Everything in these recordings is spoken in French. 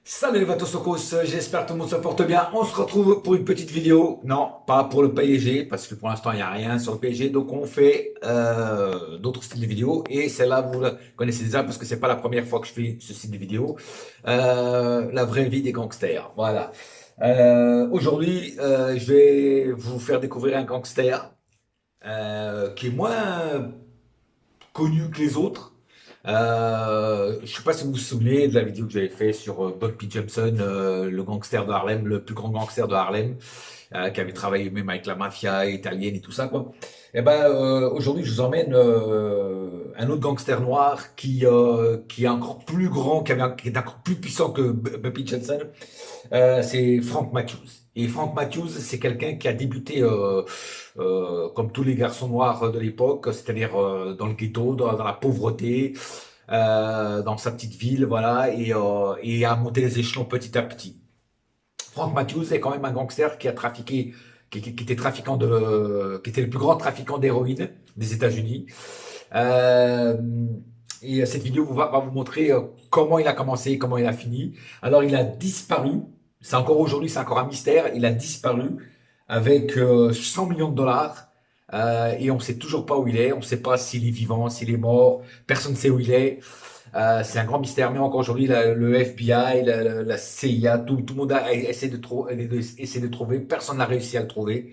Salut les Vatosokos, j'espère que tout le monde se porte bien. On se retrouve pour une petite vidéo. Non, pas pour le PSG, parce que pour l'instant, il n'y a rien sur le PSG. Donc, on fait d'autres styles de vidéos. Et celle-là, vous la connaissez déjà, parce que c'est pas la première fois que je fais ce style de vidéo. La vraie vie des gangsters. Voilà. Aujourd'hui, je vais vous faire découvrir un gangster qui est moins connu que les autres. Je sais pas si vous vous souvenez de la vidéo que j'avais fait sur Bumpy Johnson, le gangster de Harlem, le plus grand gangster de Harlem, qui avait travaillé même avec la mafia italienne et tout ça, quoi. Et ben aujourd'hui, je vous emmène un autre gangster noir qui est encore plus grand, qui est encore plus puissant que Bumpy Johnson. C'est Frank Matthews. Et Frank Matthews, c'est quelqu'un qui a débuté comme tous les garçons noirs de l'époque, c'est-à-dire dans le ghetto, dans la pauvreté, dans sa petite ville, voilà, et a monté les échelons petit à petit. Frank Matthews est quand même un gangster qui a trafiqué, qui était trafiquant qui était le plus grand trafiquant d'héroïne des États-Unis. Euh, et cette vidéo va vous montrer comment il a commencé, comment il a fini. Alors, il a disparu. C'est encore aujourd'hui, c'est encore un mystère. Il a disparu avec 100 millions de dollars. Et on ne sait toujours pas où il est. On ne sait pas s'il est vivant, s'il est mort. Personne ne sait où il est. C'est un grand mystère. Mais encore aujourd'hui, le FBI, la CIA, tout le monde a essayé de trouver. Personne n'a réussi à le trouver.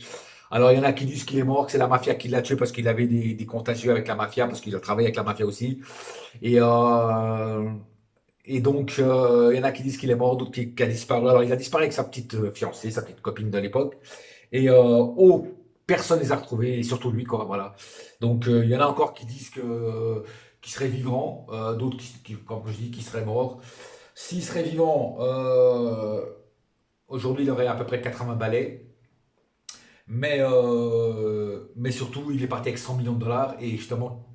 Alors, il y en a qui disent qu'il est mort, que c'est la mafia qui l'a tué parce qu'il avait des contagieux avec la mafia, parce qu'il a travaillé avec la mafia aussi. Et, euh, et donc, il y en a qui disent qu'il est mort, d'autres qui a disparu. Alors, il a disparu avec sa petite fiancée, sa petite copine de l'époque. Et personne ne les a retrouvés, et surtout lui, quoi, voilà. Donc, il y en a encore qui disent qu'il serait vivant, d'autres comme je dis, qui serait mort. S'il serait vivant, aujourd'hui, il aurait à peu près 80 balais. Mais surtout, il est parti avec 100 millions de dollars. Et justement,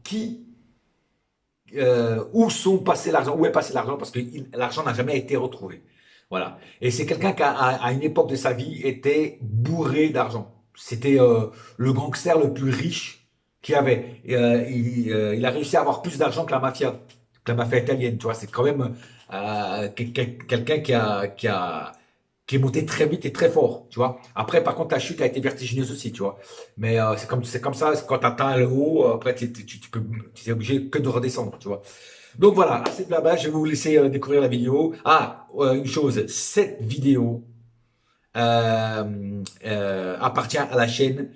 où sont passés l'argent? Où est passé l'argent? Parce que l'argent n'a jamais été retrouvé. Voilà. Et c'est quelqu'un qui, à une époque de sa vie, était bourré d'argent. C'était le gangster le plus riche qu'il y avait. Et, il a réussi à avoir plus d'argent que la mafia italienne. Tu vois, c'est quand même quelqu'un qui est monté très vite et très fort, tu vois. Après, par contre, la chute a été vertigineuse aussi, tu vois. Mais c'est comme ça, quand tu atteins le haut, après, tu es obligé que de redescendre, tu vois. Donc voilà, assez de blabla, je vais vous laisser découvrir la vidéo. Ah, une chose, cette vidéo appartient à la chaîne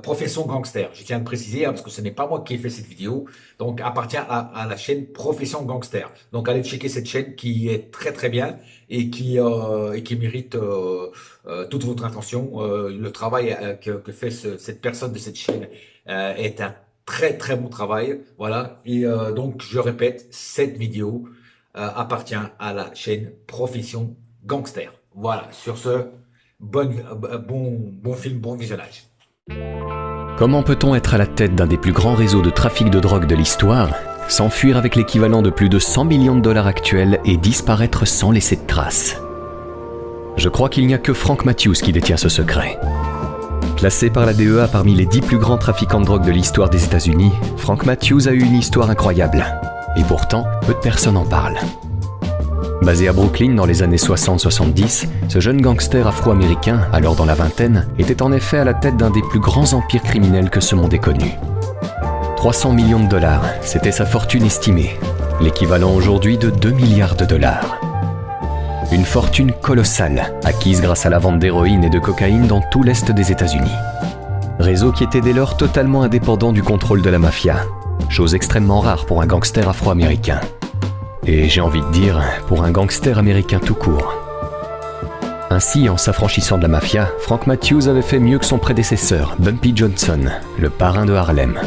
Profession Gangster. Je tiens à le préciser parce que ce n'est pas moi qui ai fait cette vidéo. Donc appartient à la chaîne Profession Gangster. Donc allez checker cette chaîne qui est très très bien et qui mérite toute votre attention. Le travail que fait cette personne de cette chaîne est un très très bon travail. Voilà. Et donc je répète, cette vidéo appartient à la chaîne Profession Gangster. Voilà. Sur ce, bon film, bon visionnage. Comment peut-on être à la tête d'un des plus grands réseaux de trafic de drogue de l'histoire, s'enfuir avec l'équivalent de plus de 100 millions de dollars actuels et disparaître sans laisser de traces? Je crois qu'il n'y a que Frank Matthews qui détient ce secret. Classé par la DEA parmi les 10 plus grands trafiquants de drogue de l'histoire des États-Unis, Frank Matthews a eu une histoire incroyable. Et pourtant, peu de personnes en parlent. Basé à Brooklyn dans les années 60-70, ce jeune gangster afro-américain, alors dans la vingtaine, était en effet à la tête d'un des plus grands empires criminels que ce monde ait connu. 300 millions de dollars, c'était sa fortune estimée, l'équivalent aujourd'hui de 2 milliards de dollars. Une fortune colossale, acquise grâce à la vente d'héroïne et de cocaïne dans tout l'est des États-Unis. Réseau qui était dès lors totalement indépendant du contrôle de la mafia, chose extrêmement rare pour un gangster afro-américain. Et j'ai envie de dire, pour un gangster américain tout court. Ainsi, en s'affranchissant de la mafia, Frank Matthews avait fait mieux que son prédécesseur, Bumpy Johnson, le parrain de Harlem.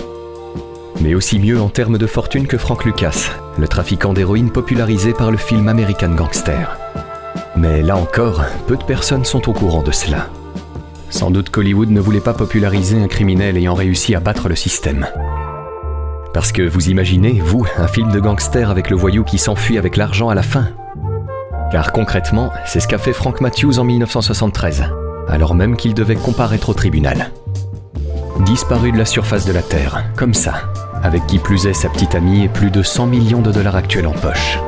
Mais aussi mieux en termes de fortune que Frank Lucas, le trafiquant d'héroïne popularisé par le film American Gangster. Mais là encore, peu de personnes sont au courant de cela. Sans doute qu'Hollywood ne voulait pas populariser un criminel ayant réussi à battre le système. Parce que vous imaginez, vous, un film de gangster avec le voyou qui s'enfuit avec l'argent à la fin? Car concrètement, c'est ce qu'a fait Frank Matthews en 1973, alors même qu'il devait comparaître au tribunal. Disparu de la surface de la Terre, comme ça, avec qui plus est sa petite amie et plus de 100 millions de dollars actuels en poche.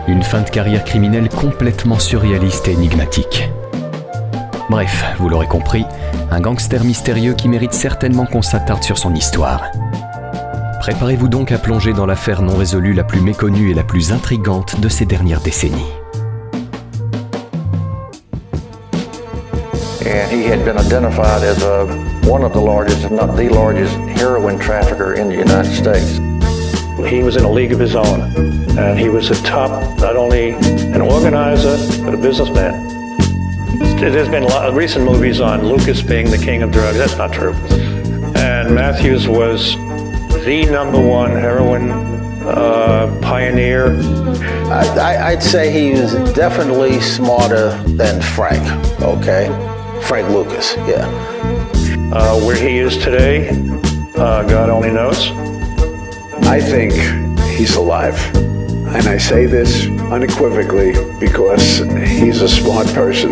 Une fin de carrière criminelle complètement surréaliste et énigmatique. Bref, vous l'aurez compris, un gangster mystérieux qui mérite certainement qu'on s'attarde sur son histoire. Préparez-vous donc à plonger dans l'affaire non résolue la plus méconnue et la plus intrigante de ces dernières décennies. And he had been identified as one of the largest, if not the largest, heroin trafficker in the United States. He was in a league of his own, and he was a top, not only an organizer, but a businessman. There's been a lot of recent movies on Lucas being the king of drugs. That's not true. And Matthews was the #1 heroin pioneer. I'd say he was definitely smarter than Frank, okay? Frank Lucas, yeah. Where he is today, God only knows. I think he's alive. And I say this unequivocally because he's a smart person.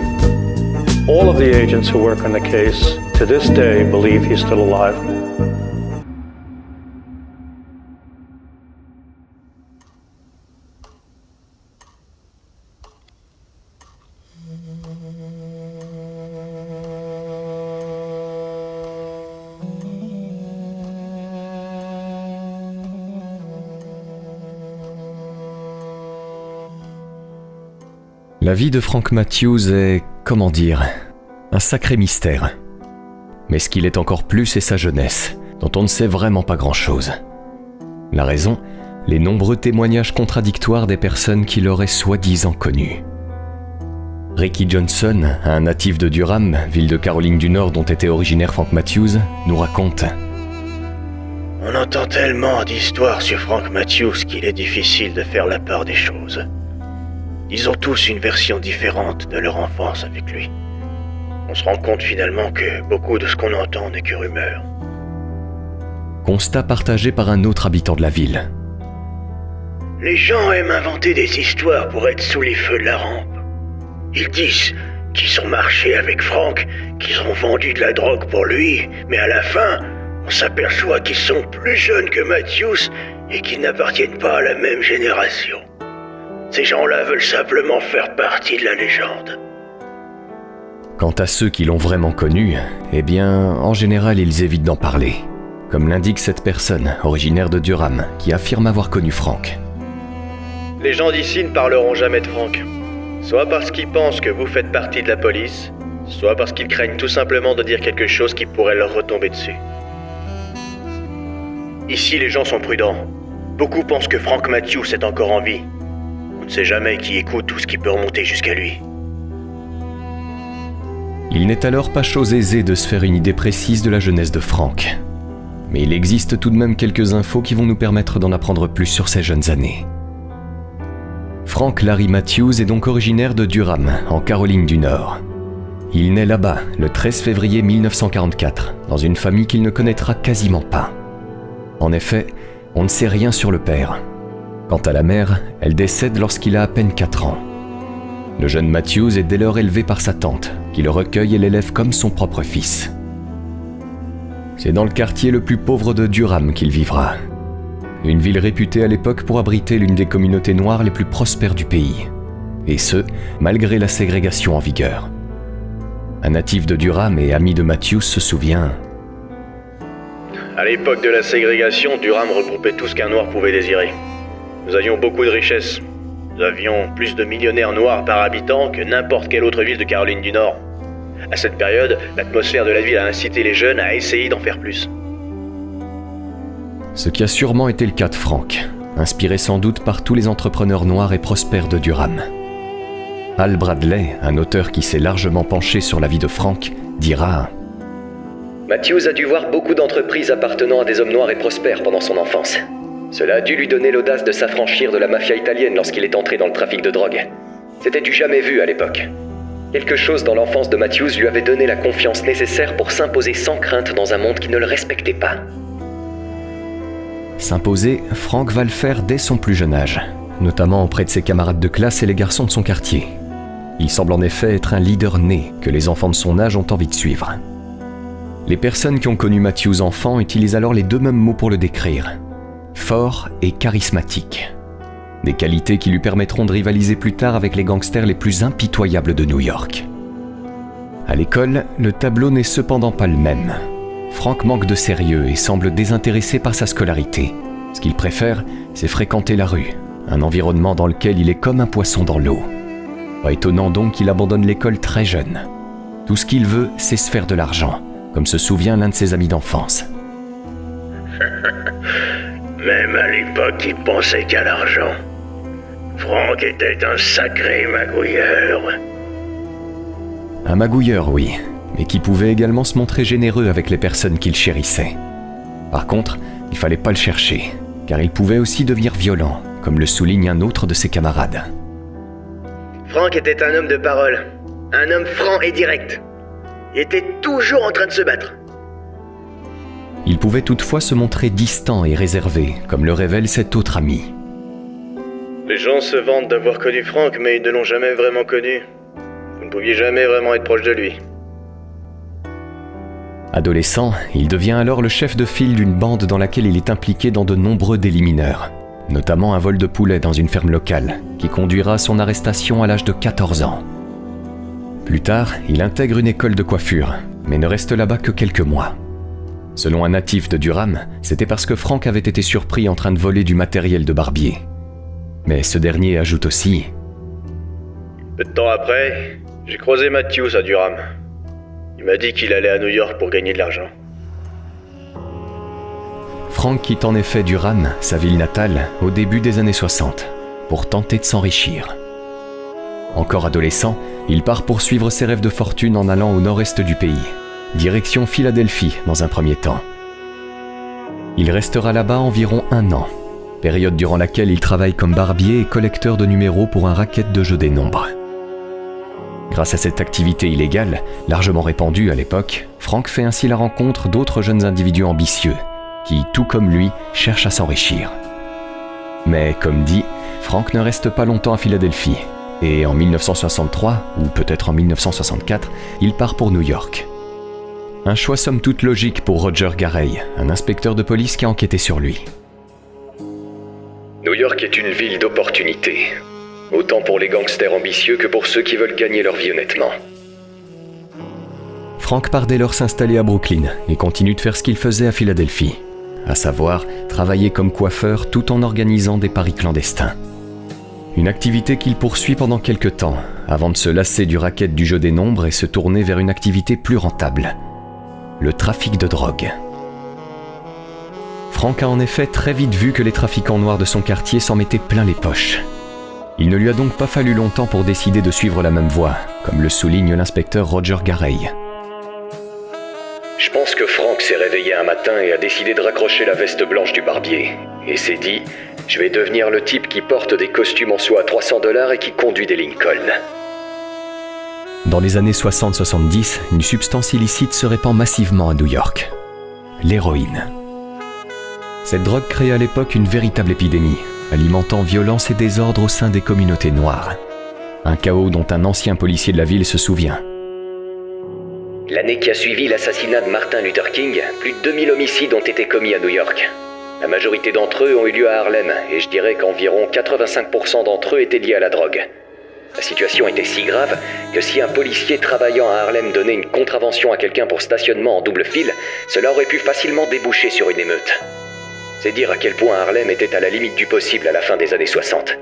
All of the agents who work on the case to this day believe he's still alive. La vie de Frank Matthews est, comment dire, un sacré mystère. Mais ce qu'il est encore plus, c'est sa jeunesse, dont on ne sait vraiment pas grand-chose. La raison, les nombreux témoignages contradictoires des personnes qui l'auraient soi-disant connu. Ricky Johnson, un natif de Durham, ville de Caroline du Nord dont était originaire Frank Matthews, nous raconte: On entend tellement d'histoires sur Frank Matthews qu'il est difficile de faire la part des choses. Ils ont tous une version différente de leur enfance avec lui. On se rend compte finalement que beaucoup de ce qu'on entend n'est que rumeur. Constat partagé par un autre habitant de la ville. Les gens aiment inventer des histoires pour être sous les feux de la rampe. Ils disent qu'ils ont marché avec Frank, qu'ils ont vendu de la drogue pour lui, mais à la fin, on s'aperçoit qu'ils sont plus jeunes que Matthews et qu'ils n'appartiennent pas à la même génération. Ces gens-là veulent simplement faire partie de la légende. Quant à ceux qui l'ont vraiment connu, eh bien, en général, ils évitent d'en parler. Comme l'indique cette personne, originaire de Durham, qui affirme avoir connu Frank. Les gens d'ici ne parleront jamais de Frank. Soit parce qu'ils pensent que vous faites partie de la police, soit parce qu'ils craignent tout simplement de dire quelque chose qui pourrait leur retomber dessus. Ici, les gens sont prudents. Beaucoup pensent que Frank Matthews est encore en vie. On ne sait jamais qui écoute tout ce qui peut remonter jusqu'à lui. Il n'est alors pas chose aisée de se faire une idée précise de la jeunesse de Frank. Mais il existe tout de même quelques infos qui vont nous permettre d'en apprendre plus sur ses jeunes années. Frank Larry Matthews est donc originaire de Durham, en Caroline du Nord. Il naît là-bas le 13 février 1944, dans une famille qu'il ne connaîtra quasiment pas. En effet, on ne sait rien sur le père. Quant à la mère, elle décède lorsqu'il a à peine 4 ans. Le jeune Matthews est dès lors élevé par sa tante, qui le recueille et l'élève comme son propre fils. C'est dans le quartier le plus pauvre de Durham qu'il vivra. Une ville réputée à l'époque pour abriter l'une des communautés noires les plus prospères du pays. Et ce, malgré la ségrégation en vigueur. Un natif de Durham et ami de Matthews se souvient: À l'époque de la ségrégation, Durham regroupait tout ce qu'un noir pouvait désirer. Nous avions beaucoup de richesses. Nous avions plus de millionnaires noirs par habitant que n'importe quelle autre ville de Caroline du Nord. À cette période, l'atmosphère de la ville a incité les jeunes à essayer d'en faire plus. Ce qui a sûrement été le cas de Frank, inspiré sans doute par tous les entrepreneurs noirs et prospères de Durham. Al Bradley, un auteur qui s'est largement penché sur la vie de Frank, dira: Matthews a dû voir beaucoup d'entreprises appartenant à des hommes noirs et prospères pendant son enfance. Cela a dû lui donner l'audace de s'affranchir de la mafia italienne lorsqu'il est entré dans le trafic de drogue. C'était du jamais vu à l'époque. Quelque chose dans l'enfance de Matthews lui avait donné la confiance nécessaire pour s'imposer sans crainte dans un monde qui ne le respectait pas. S'imposer, Frank va le faire dès son plus jeune âge, notamment auprès de ses camarades de classe et les garçons de son quartier. Il semble en effet être un leader né que les enfants de son âge ont envie de suivre. Les personnes qui ont connu Matthews enfant utilisent alors les deux mêmes mots pour le décrire: fort et charismatique. Des qualités qui lui permettront de rivaliser plus tard avec les gangsters les plus impitoyables de New York. À l'école, le tableau n'est cependant pas le même. Frank manque de sérieux et semble désintéressé par sa scolarité. Ce qu'il préfère, c'est fréquenter la rue, un environnement dans lequel il est comme un poisson dans l'eau. Pas étonnant donc qu'il abandonne l'école très jeune. Tout ce qu'il veut, c'est se faire de l'argent, comme se souvient l'un de ses amis d'enfance. Même à l'époque, il pensait qu'à l'argent. Frank était un sacré magouilleur. Un magouilleur, oui, mais qui pouvait également se montrer généreux avec les personnes qu'il chérissait. Par contre, il fallait pas le chercher, car il pouvait aussi devenir violent, comme le souligne un autre de ses camarades. Frank était un homme de parole, un homme franc et direct. Il était toujours en train de se battre. Il pouvait toutefois se montrer distant et réservé, comme le révèle cet autre ami. Les gens se vantent d'avoir connu Frank, mais ils ne l'ont jamais vraiment connu. Vous ne pouviez jamais vraiment être proche de lui. Adolescent, il devient alors le chef de file d'une bande dans laquelle il est impliqué dans de nombreux délits mineurs, notamment un vol de poulet dans une ferme locale, qui conduira à son arrestation à l'âge de 14 ans. Plus tard, il intègre une école de coiffure, mais ne reste là-bas que quelques mois. Selon un natif de Durham, c'était parce que Frank avait été surpris en train de voler du matériel de barbier. Mais ce dernier ajoute aussi... Peu de temps après, j'ai croisé Matthews à Durham. Il m'a dit qu'il allait à New York pour gagner de l'argent. Frank quitte en effet Durham, sa ville natale, au début des années 60, pour tenter de s'enrichir. Encore adolescent, il part poursuivre ses rêves de fortune en allant au nord-est du pays, direction Philadelphie dans un premier temps. Il restera là-bas environ 1 an, période durant laquelle il travaille comme barbier et collecteur de numéros pour un racket de jeu des nombres. Grâce à cette activité illégale, largement répandue à l'époque, Frank fait ainsi la rencontre d'autres jeunes individus ambitieux, qui, tout comme lui, cherchent à s'enrichir. Mais comme dit, Frank ne reste pas longtemps à Philadelphie, et en 1963, ou peut-être en 1964, il part pour New York. Un choix somme toute logique pour Roger Garay, un inspecteur de police qui a enquêté sur lui. New York est une ville d'opportunités. Autant pour les gangsters ambitieux que pour ceux qui veulent gagner leur vie honnêtement. Frank part dès lors s'installer à Brooklyn et continue de faire ce qu'il faisait à Philadelphie, à savoir travailler comme coiffeur tout en organisant des paris clandestins. Une activité qu'il poursuit pendant quelques temps, avant de se lasser du racket du jeu des nombres et se tourner vers une activité plus rentable, le trafic de drogue. Frank a en effet très vite vu que les trafiquants noirs de son quartier s'en mettaient plein les poches. Il ne lui a donc pas fallu longtemps pour décider de suivre la même voie, comme le souligne l'inspecteur Roger Garay. Je pense que Frank s'est réveillé un matin et a décidé de raccrocher la veste blanche du barbier. Et s'est dit, je vais devenir le type qui porte des costumes en soie à $300 et qui conduit des Lincoln. Dans les années 60-70, une substance illicite se répand massivement à New York. L'héroïne. Cette drogue crée à l'époque une véritable épidémie, alimentant violence et désordre au sein des communautés noires. Un chaos dont un ancien policier de la ville se souvient. L'année qui a suivi l'assassinat de Martin Luther King, plus de 2000 homicides ont été commis à New York. La majorité d'entre eux ont eu lieu à Harlem, et je dirais qu'environ 85% d'entre eux étaient liés à la drogue. La situation était si grave que si un policier travaillant à Harlem donnait une contravention à quelqu'un pour stationnement en double file, cela aurait pu facilement déboucher sur une émeute. C'est dire à quel point Harlem était à la limite du possible à la fin des années 60.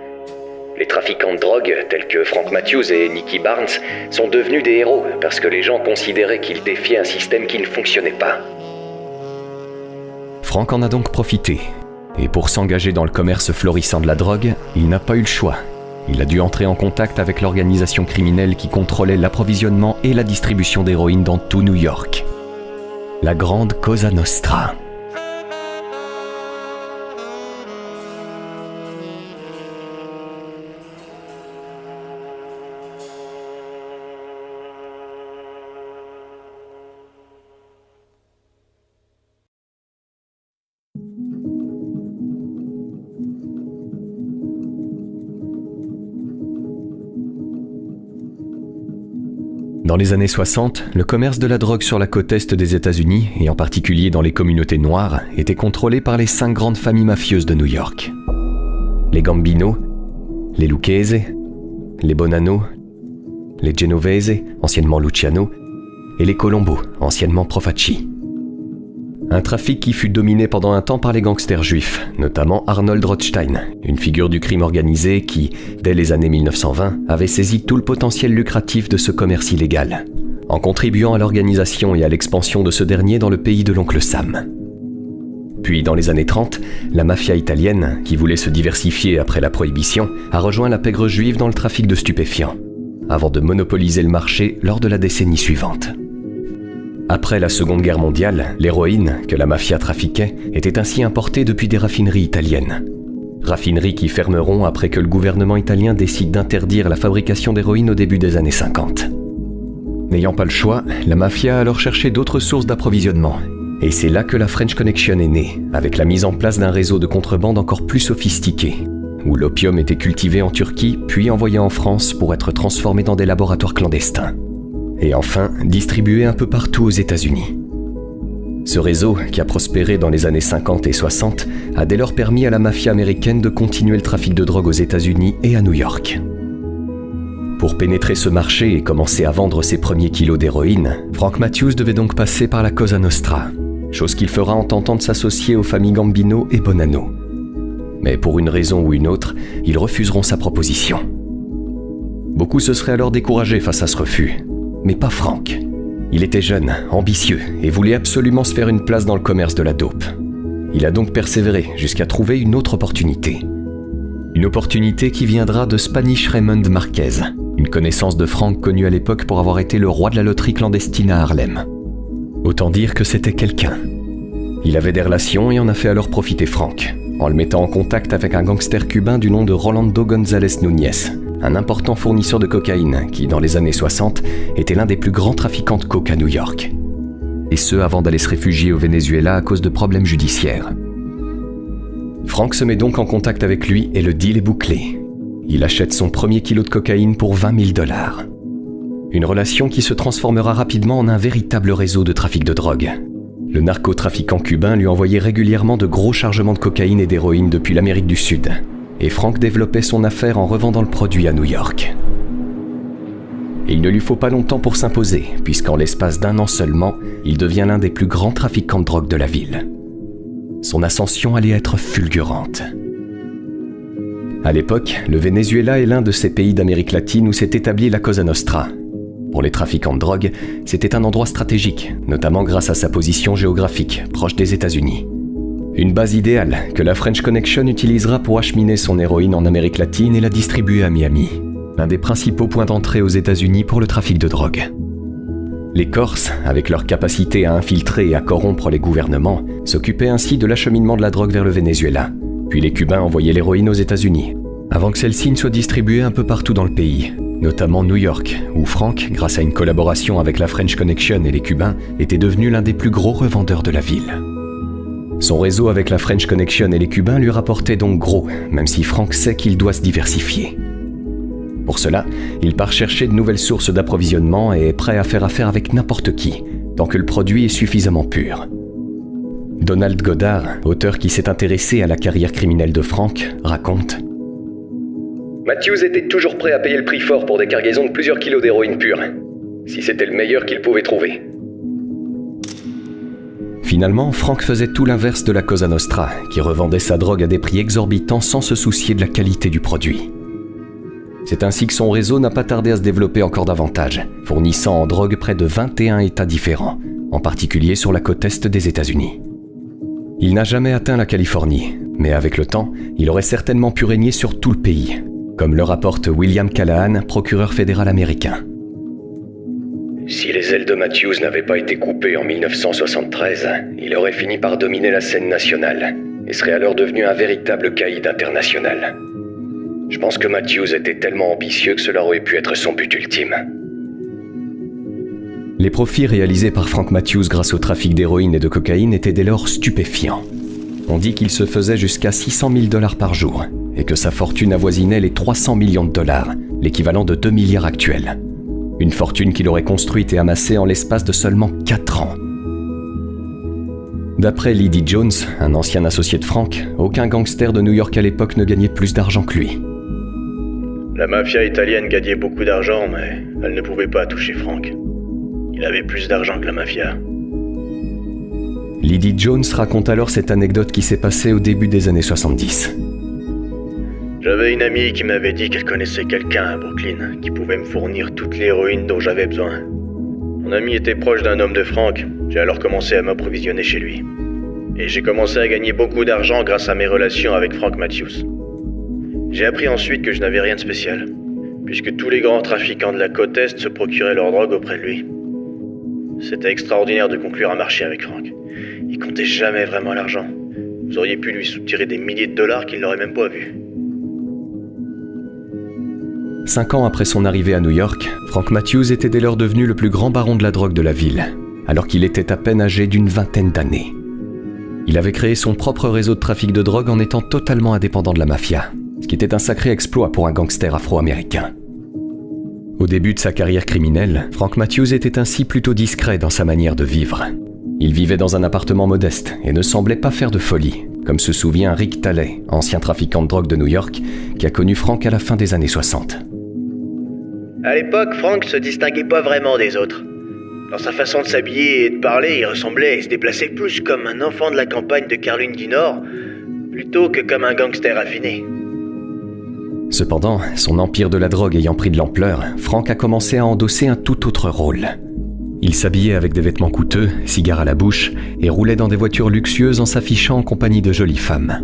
Les trafiquants de drogue, tels que Frank Matthews et Nicky Barnes, sont devenus des héros parce que les gens considéraient qu'ils défiaient un système qui ne fonctionnait pas. Frank en a donc profité. Et pour s'engager dans le commerce florissant de la drogue, il n'a pas eu le choix. Il a dû entrer en contact avec l'organisation criminelle qui contrôlait l'approvisionnement et la distribution d'héroïne dans tout New York. La grande Cosa Nostra. Dans les années 60, le commerce de la drogue sur la côte est des États-Unis, et en particulier dans les communautés noires, était contrôlé par les 5 grandes familles mafieuses de New York. Les Gambino, les Lucchese, les Bonanno, les Genovese, anciennement Luciano, et les Colombo, anciennement Profaci. Un trafic qui fut dominé pendant un temps par les gangsters juifs, notamment Arnold Rothstein, une figure du crime organisé qui, dès les années 1920, avait saisi tout le potentiel lucratif de ce commerce illégal, en contribuant à l'organisation et à l'expansion de ce dernier dans le pays de l'oncle Sam. Puis, dans les années 30, la mafia italienne, qui voulait se diversifier après la prohibition, a rejoint la pègre juive dans le trafic de stupéfiants, avant de monopoliser le marché lors de la décennie suivante. Après la Seconde Guerre mondiale, l'héroïne que la mafia trafiquait était ainsi importée depuis des raffineries italiennes. Raffineries qui fermeront après que le gouvernement italien décide d'interdire la fabrication d'héroïne au début des années 50. N'ayant pas le choix, la mafia a alors cherché d'autres sources d'approvisionnement. Et c'est là que la French Connection est née, avec la mise en place d'un réseau de contrebande encore plus sophistiqué, où l'opium était cultivé en Turquie puis envoyé en France pour être transformé dans des laboratoires clandestins. Et enfin, distribué un peu partout aux États-Unis. Ce réseau, qui a prospéré dans les années 50 et 60, a dès lors permis à la mafia américaine de continuer le trafic de drogue aux États-Unis et à New York. Pour pénétrer ce marché et commencer à vendre ses premiers kilos d'héroïne, Frank Matthews devait donc passer par la Cosa Nostra, chose qu'il fera en tentant de s'associer aux familles Gambino et Bonanno. Mais pour une raison ou une autre, ils refuseront sa proposition. Beaucoup se seraient alors découragés face à ce refus. Mais pas Frank. Il était jeune, ambitieux et voulait absolument se faire une place dans le commerce de la dope. Il a donc persévéré jusqu'à trouver une autre opportunité. Une opportunité qui viendra de Spanish Raymond Marquez, une connaissance de Frank connue à l'époque pour avoir été le roi de la loterie clandestine à Harlem. Autant dire que c'était quelqu'un. Il avait des relations et en a fait alors profiter Frank, en le mettant en contact avec un gangster cubain du nom de Rolando González Núñez, un important fournisseur de cocaïne qui, dans les années 60, était l'un des plus grands trafiquants de coke à New York. Et ce, avant d'aller se réfugier au Venezuela à cause de problèmes judiciaires. Frank se met donc en contact avec lui et le deal est bouclé. Il achète son premier kilo de cocaïne pour $20 000. Une relation qui se transformera rapidement en un véritable réseau de trafic de drogue. Le narcotrafiquant cubain lui envoyait régulièrement de gros chargements de cocaïne et d'héroïne depuis l'Amérique du Sud. Et Frank développait son affaire en revendant le produit à New York. Et il ne lui faut pas longtemps pour s'imposer, puisqu'en l'espace d'un an seulement, il devient l'un des plus grands trafiquants de drogue de la ville. Son ascension allait être fulgurante. À l'époque, le Venezuela est l'un de ces pays d'Amérique latine où s'est établie la Cosa Nostra. Pour les trafiquants de drogue, c'était un endroit stratégique, notamment grâce à sa position géographique, proche des États-Unis. Une base idéale que la French Connection utilisera pour acheminer son héroïne en Amérique latine et la distribuer à Miami, l'un des principaux points d'entrée aux États-Unis pour le trafic de drogue. Les Corses, avec leur capacité à infiltrer et à corrompre les gouvernements, s'occupaient ainsi de l'acheminement de la drogue vers le Venezuela. Puis les Cubains envoyaient l'héroïne aux États-Unis, avant que celle-ci ne soit distribuée un peu partout dans le pays, notamment New York, où Frank, grâce à une collaboration avec la French Connection et les Cubains, était devenu l'un des plus gros revendeurs de la ville. Son réseau avec la French Connection et les Cubains lui rapportait donc gros, même si Frank sait qu'il doit se diversifier. Pour cela, il part chercher de nouvelles sources d'approvisionnement et est prêt à faire affaire avec n'importe qui, tant que le produit est suffisamment pur. Donald Goddard, auteur qui s'est intéressé à la carrière criminelle de Frank, raconte: Matthews était toujours prêt à payer le prix fort pour des cargaisons de plusieurs kilos d'héroïne pure, si c'était le meilleur qu'il pouvait trouver. Finalement, Frank faisait tout l'inverse de la Cosa Nostra, qui revendait sa drogue à des prix exorbitants sans se soucier de la qualité du produit. C'est ainsi que son réseau n'a pas tardé à se développer encore davantage, fournissant en drogue près de 21 États différents, en particulier sur la côte est des États-Unis. Il n'a jamais atteint la Californie, mais avec le temps, il aurait certainement pu régner sur tout le pays, comme le rapporte William Callahan, procureur fédéral américain. Si les ailes de Matthews n'avaient pas été coupées en 1973, il aurait fini par dominer la scène nationale et serait alors devenu un véritable caïd international. Je pense que Matthews était tellement ambitieux que cela aurait pu être son but ultime. Les profits réalisés par Frank Matthews grâce au trafic d'héroïne et de cocaïne étaient dès lors stupéfiants. On dit qu'il se faisait jusqu'à $600 000 par jour et que sa fortune avoisinait les $300 millions, l'équivalent de 2 milliards actuels. Une fortune qu'il aurait construite et amassée en l'espace de seulement 4 ans. D'après Liddy Jones, un ancien associé de Frank, aucun gangster de New York à l'époque ne gagnait plus d'argent que lui. La mafia italienne gagnait beaucoup d'argent, mais elle ne pouvait pas toucher Frank. Il avait plus d'argent que la mafia. Liddy Jones raconte alors cette anecdote qui s'est passée au début des années 70. J'avais une amie qui m'avait dit qu'elle connaissait quelqu'un à Brooklyn qui pouvait me fournir toute l'héroïne dont j'avais besoin. Mon ami était proche d'un homme de Frank, j'ai alors commencé à m'approvisionner chez lui. Et j'ai commencé à gagner beaucoup d'argent grâce à mes relations avec Frank Matthews. J'ai appris ensuite que je n'avais rien de spécial, puisque tous les grands trafiquants de la côte Est se procuraient leur drogue auprès de lui. C'était extraordinaire de conclure un marché avec Frank. Il comptait jamais vraiment l'argent. Vous auriez pu lui soutirer des milliers de dollars qu'il n'aurait même pas vus. 5 ans après son arrivée à New York, Frank Matthews était dès lors devenu le plus grand baron de la drogue de la ville, alors qu'il était à peine âgé d'une vingtaine d'années. Il avait créé son propre réseau de trafic de drogue en étant totalement indépendant de la mafia, ce qui était un sacré exploit pour un gangster afro-américain. Au début de sa carrière criminelle, Frank Matthews était ainsi plutôt discret dans sa manière de vivre. Il vivait dans un appartement modeste et ne semblait pas faire de folie, comme se souvient Rick Talley, ancien trafiquant de drogue de New York, qui a connu Frank à la fin des années 60. À l'époque, Frank se distinguait pas vraiment des autres. Dans sa façon de s'habiller et de parler, il ressemblait et se déplaçait plus comme un enfant de la campagne de Caroline du Nord, plutôt que comme un gangster affiné. Cependant, son empire de la drogue ayant pris de l'ampleur, Frank a commencé à endosser un tout autre rôle. Il s'habillait avec des vêtements coûteux, cigares à la bouche, et roulait dans des voitures luxueuses en s'affichant en compagnie de jolies femmes.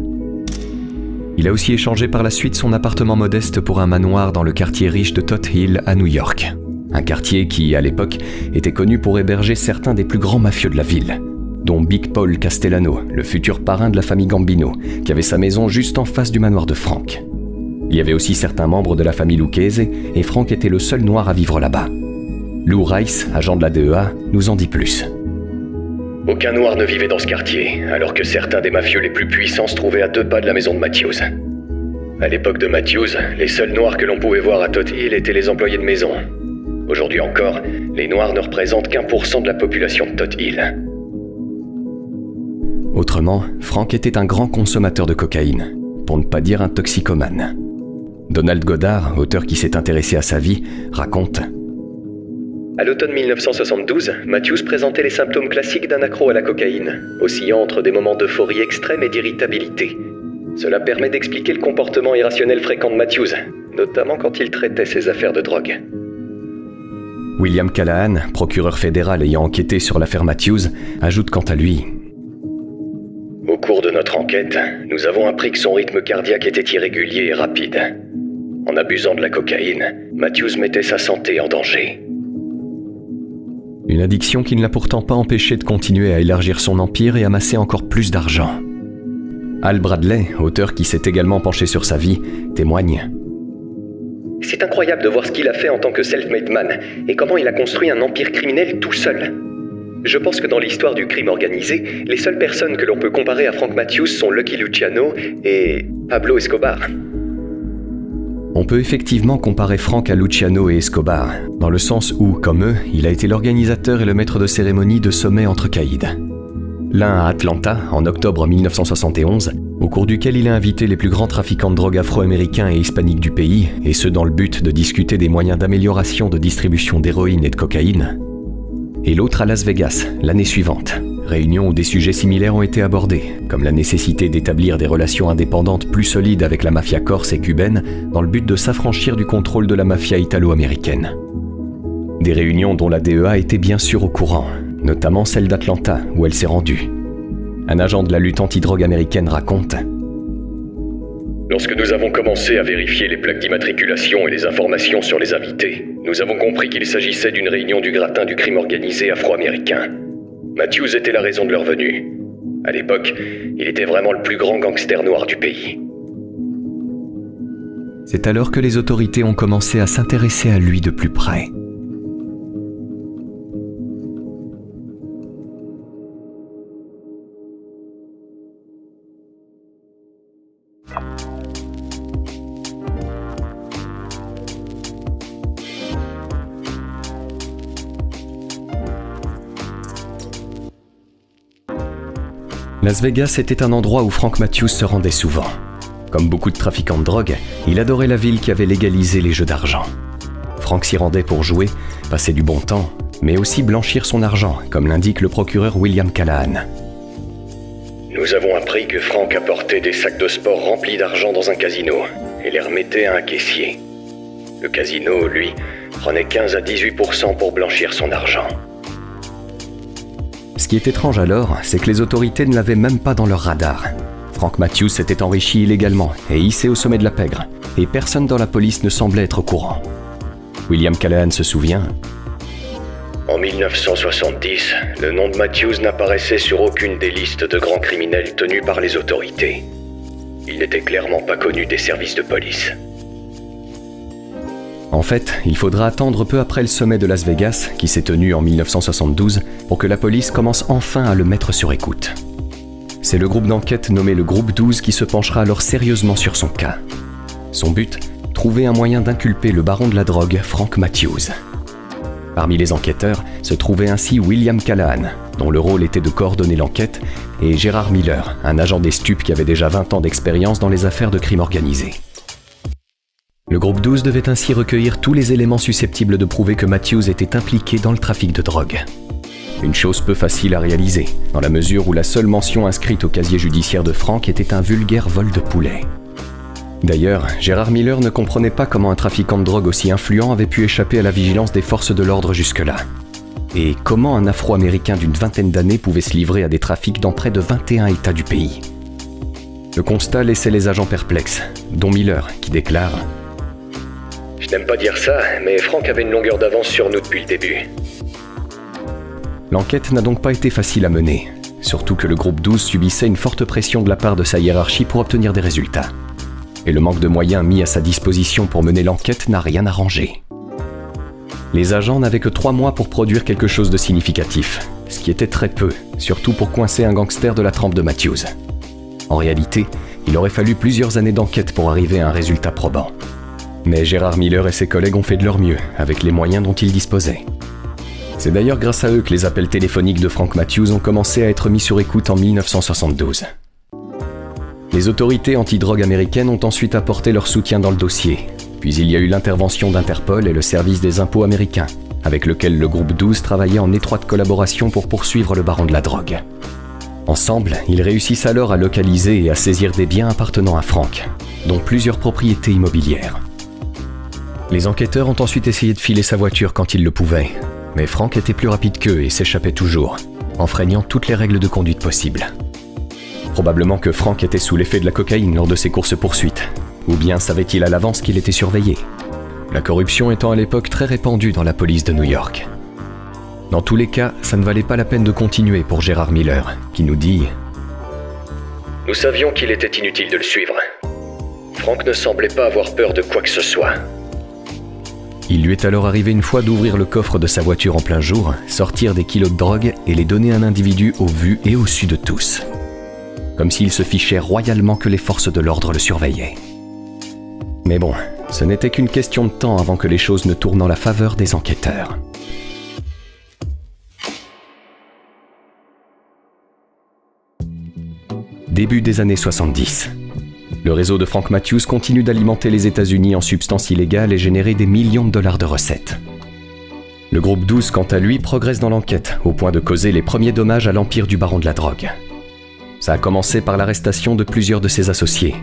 Il a aussi échangé par la suite son appartement modeste pour un manoir dans le quartier riche de Todt Hill à New York. Un quartier qui, à l'époque, était connu pour héberger certains des plus grands mafieux de la ville, dont Big Paul Castellano, le futur parrain de la famille Gambino, qui avait sa maison juste en face du manoir de Frank. Il y avait aussi certains membres de la famille Lucchese, et Frank était le seul noir à vivre là-bas. Lou Rice, agent de la DEA, nous en dit plus. Aucun noir ne vivait dans ce quartier, alors que certains des mafieux les plus puissants se trouvaient à 2 pas de la maison de Matthews. À l'époque de Matthews, les seuls noirs que l'on pouvait voir à Todt Hill étaient les employés de maison. Aujourd'hui encore, les noirs ne représentent qu'1% de la population de Todt Hill. Autrement, Frank était un grand consommateur de cocaïne, pour ne pas dire un toxicomane. Donald Goddard, auteur qui s'est intéressé à sa vie, raconte: À l'automne 1972, Matthews présentait les symptômes classiques d'un accro à la cocaïne, oscillant entre des moments d'euphorie extrême et d'irritabilité. Cela permet d'expliquer le comportement irrationnel fréquent de Matthews, notamment quand il traitait ses affaires de drogue. William Callahan, procureur fédéral ayant enquêté sur l'affaire Matthews, ajoute quant à lui: Au cours de notre enquête, nous avons appris que son rythme cardiaque était irrégulier et rapide. En abusant de la cocaïne, Matthews mettait sa santé en danger. Une addiction qui ne l'a pourtant pas empêché de continuer à élargir son empire et amasser encore plus d'argent. Al Bradley, auteur qui s'est également penché sur sa vie, témoigne: C'est incroyable de voir ce qu'il a fait en tant que self-made man et comment il a construit un empire criminel tout seul. Je pense que dans l'histoire du crime organisé, les seules personnes que l'on peut comparer à Frank Matthews sont Lucky Luciano et Pablo Escobar. On peut effectivement comparer Frank à Luciano et Escobar, dans le sens où, comme eux, il a été l'organisateur et le maître de cérémonie de sommets entre caïds. L'un à Atlanta, en octobre 1971, au cours duquel il a invité les plus grands trafiquants de drogue afro-américains et hispaniques du pays, et ce dans le but de discuter des moyens d'amélioration de distribution d'héroïne et de cocaïne. Et l'autre à Las Vegas, l'année suivante, réunion où des sujets similaires ont été abordés, comme la nécessité d'établir des relations indépendantes plus solides avec la mafia corse et cubaine, dans le but de s'affranchir du contrôle de la mafia italo-américaine. Des réunions dont la DEA était bien sûr au courant, notamment celle d'Atlanta, où elle s'est rendue. Un agent de la lutte anti-drogue américaine raconte: Lorsque nous avons commencé à vérifier les plaques d'immatriculation et les informations sur les invités, nous avons compris qu'il s'agissait d'une réunion du gratin du crime organisé afro-américain. Matthews était la raison de leur venue. À l'époque, il était vraiment le plus grand gangster noir du pays. C'est alors que les autorités ont commencé à s'intéresser à lui de plus près. Las Vegas était un endroit où Frank Matthews se rendait souvent. Comme beaucoup de trafiquants de drogue, il adorait la ville qui avait légalisé les jeux d'argent. Frank s'y rendait pour jouer, passer du bon temps, mais aussi blanchir son argent, comme l'indique le procureur William Callahan. Nous avons appris que Frank apportait des sacs de sport remplis d'argent dans un casino et les remettait à un caissier. Le casino, lui, prenait 15 à 18% pour blanchir son argent. Ce qui est étrange alors, c'est que les autorités ne l'avaient même pas dans leur radar. Frank Matthews s'était enrichi illégalement et hissé au sommet de la pègre, et personne dans la police ne semblait être au courant. William Callahan se souvient. En 1970, le nom de Matthews n'apparaissait sur aucune des listes de grands criminels tenues par les autorités. Il n'était clairement pas connu des services de police. En fait, il faudra attendre peu après le sommet de Las Vegas, qui s'est tenu en 1972, pour que la police commence enfin à le mettre sur écoute. C'est le groupe d'enquête nommé le Groupe 12 qui se penchera alors sérieusement sur son cas. Son but, trouver un moyen d'inculper le baron de la drogue, Frank Matthews. Parmi les enquêteurs se trouvait ainsi William Callahan, dont le rôle était de coordonner l'enquête, et Gérard Miller, un agent des stupes qui avait déjà 20 ans d'expérience dans les affaires de crime organisé. Le groupe 12 devait ainsi recueillir tous les éléments susceptibles de prouver que Matthews était impliqué dans le trafic de drogue. Une chose peu facile à réaliser, dans la mesure où la seule mention inscrite au casier judiciaire de Frank était un vulgaire vol de poulet. D'ailleurs, Gérard Miller ne comprenait pas comment un trafiquant de drogue aussi influent avait pu échapper à la vigilance des forces de l'ordre jusque-là. Et comment un Afro-Américain d'une vingtaine d'années pouvait se livrer à des trafics dans près de 21 États du pays. Le constat laissait les agents perplexes, dont Miller, qui déclare « Je n'aime pas dire ça, mais Frank avait une longueur d'avance sur nous depuis le début. » L'enquête n'a donc pas été facile à mener, surtout que le groupe 12 subissait une forte pression de la part de sa hiérarchie pour obtenir des résultats. Et le manque de moyens mis à sa disposition pour mener l'enquête n'a rien arrangé. Les agents n'avaient que 3 mois pour produire quelque chose de significatif, ce qui était très peu, surtout pour coincer un gangster de la trempe de Matthews. En réalité, il aurait fallu plusieurs années d'enquête pour arriver à un résultat probant. Mais Gérard Miller et ses collègues ont fait de leur mieux, avec les moyens dont ils disposaient. C'est d'ailleurs grâce à eux que les appels téléphoniques de Frank Matthews ont commencé à être mis sur écoute en 1972. Les autorités antidrogue américaines ont ensuite apporté leur soutien dans le dossier, puis il y a eu l'intervention d'Interpol et le service des impôts américains, avec lequel le groupe 12 travaillait en étroite collaboration pour poursuivre le baron de la drogue. Ensemble, ils réussissent alors à localiser et à saisir des biens appartenant à Frank, dont plusieurs propriétés immobilières. Les enquêteurs ont ensuite essayé de filer sa voiture quand ils le pouvaient, mais Frank était plus rapide qu'eux et s'échappait toujours, enfreignant toutes les règles de conduite possibles. Probablement que Frank était sous l'effet de la cocaïne lors de ses courses-poursuites, ou bien savait-il à l'avance qu'il était surveillé, la corruption étant à l'époque très répandue dans la police de New York. Dans tous les cas, ça ne valait pas la peine de continuer pour Gérard Miller, qui nous dit « Nous savions qu'il était inutile de le suivre. Frank ne semblait pas avoir peur de quoi que ce soit. » Il lui est alors arrivé une fois d'ouvrir le coffre de sa voiture en plein jour, sortir des kilos de drogue et les donner à un individu au vu et au su de tous. Comme s'il se fichait royalement que les forces de l'ordre le surveillaient. Mais bon, ce n'était qu'une question de temps avant que les choses ne tournent en la faveur des enquêteurs. Début des années 70. Le réseau de Frank Matthews continue d'alimenter les États-Unis en substances illégales et générer des millions de dollars de recettes. Le groupe 12, quant à lui, progresse dans l'enquête, au point de causer les premiers dommages à l'empire du baron de la drogue. Ça a commencé par l'arrestation de plusieurs de ses associés.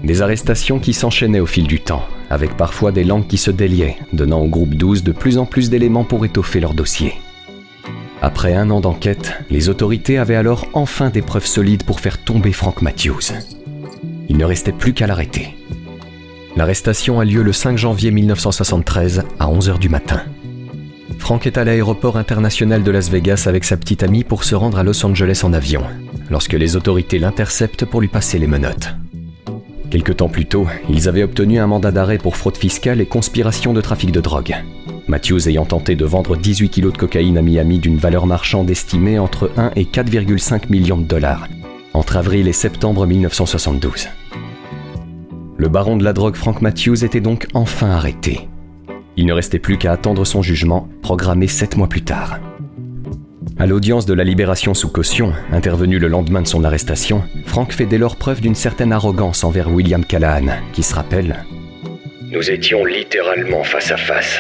Des arrestations qui s'enchaînaient au fil du temps, avec parfois des langues qui se déliaient, donnant au groupe 12 de plus en plus d'éléments pour étoffer leur dossier. Après 1 an d'enquête, les autorités avaient alors enfin des preuves solides pour faire tomber Frank Matthews. Il ne restait plus qu'à l'arrêter. L'arrestation a lieu le 5 janvier 1973 à 11h du matin. Frank est à l'aéroport international de Las Vegas avec sa petite amie pour se rendre à Los Angeles en avion, lorsque les autorités l'interceptent pour lui passer les menottes. Quelque temps plus tôt, ils avaient obtenu un mandat d'arrêt pour fraude fiscale et conspiration de trafic de drogue. Matthews ayant tenté de vendre 18 kilos de cocaïne à Miami d'une valeur marchande estimée entre 1 et 4,5 millions de dollars, entre avril et septembre 1972. Le baron de la drogue Frank Matthews était donc enfin arrêté. Il ne restait plus qu'à attendre son jugement, programmé 7 mois plus tard. À l'audience de la libération sous caution, intervenue le lendemain de son arrestation, Frank fait dès lors preuve d'une certaine arrogance envers William Callahan, qui se rappelle « Nous étions littéralement face à face.